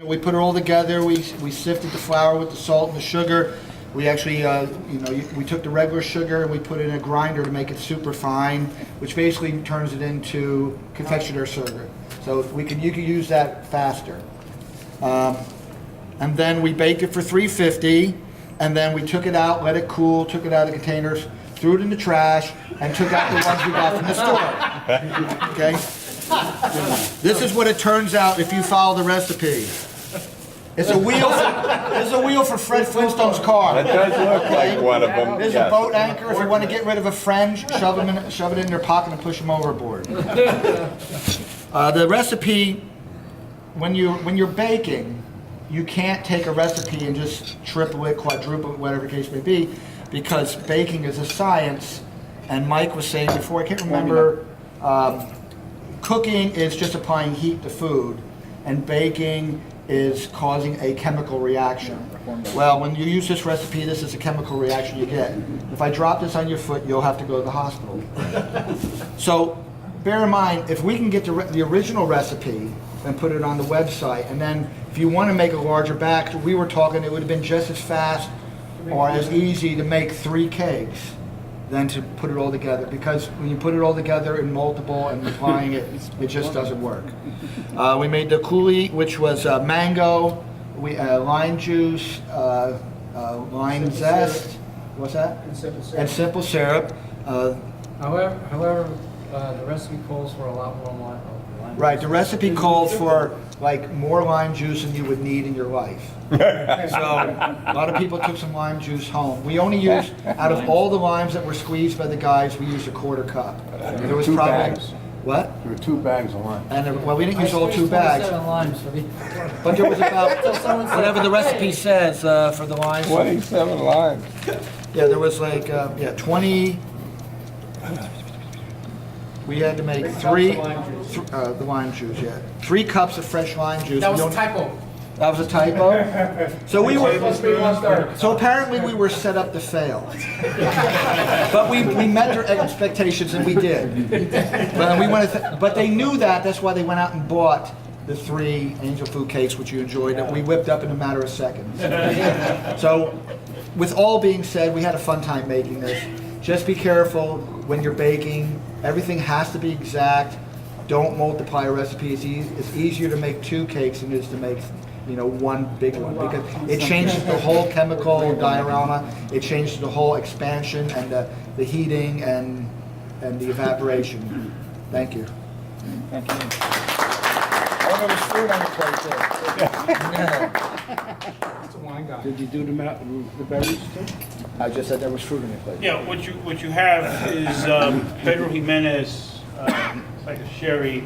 We put it all together. We sifted the flour with the salt and the sugar. We actually, we took the regular sugar and we put it in a grinder to make it super fine, which basically turns it into confectioner sugar. So you can use that faster. And then we baked it for 350, and then we took it out, let it cool, took it out of the containers, threw it in the trash, and took out the ones we got from the store. Okay? This is what it turns out if you follow the recipe. It's a wheel. This is a wheel for Fred Flintstone's car. It does look like one of them. There's a boat anchor. If you want to get rid of a friend, shove it in their pocket and push them overboard. The recipe, when you're baking, you can't take a recipe and just triple it, quadruple it, whatever the case may be, because baking is a science. And Mike was saying before, I can't remember, cooking is just applying heat to food, and baking is causing a chemical reaction. Well, when you use this recipe, this is a chemical reaction you get. If I drop this on your foot, you'll have to go to the hospital. So bear in mind, if we can get the original recipe and put it on the website, and then if you want to make a larger batch, we were talking it would have been just as fast or as easy to make 3 cakes than to put it all together, because when you put it all together in multiple and applying it, it just doesn't work. We made the coulis, which was mango, lime juice, lime zest, what's that? And simple syrup. However, the recipe calls for a lot more lime. Right, the recipe called for like more lime juice than you would need in your life. So a lot of people took some lime juice home. We only used, out of all the limes that were squeezed by the guys, we used a 1/4 cup. There was 2 probably bags. What? There were 2 bags of lime. And well, we didn't use all 2 bags, 27 limes for the. but there was about whatever the recipe says for the limes. 27 limes. Yeah, there was like 20. We had to make 3 the lime juice. Yeah, 3 cups of fresh lime juice. That was a typo. That was a typo. So we were. So apparently we were set up to fail. But we met their expectations and we did. But they knew that. That's why they went out and bought the 3 angel food cakes, which you enjoyed, that we whipped up in a matter of seconds. So, with all being said, we had a fun time making this. Just be careful when you're baking. Everything has to be exact. Don't multiply a recipe. It's easier to make 2 cakes than it is to make, 1 big one, because it changes the whole chemical diorama. It changes the whole expansion and the heating and the evaporation. Thank you. Thank you. Oh, there was fruit on the plate there. It's a wine guy. Did you do the berries too? I just said there was fruit in the plate. Yeah, what you have is Pedro Jimenez, like a sherry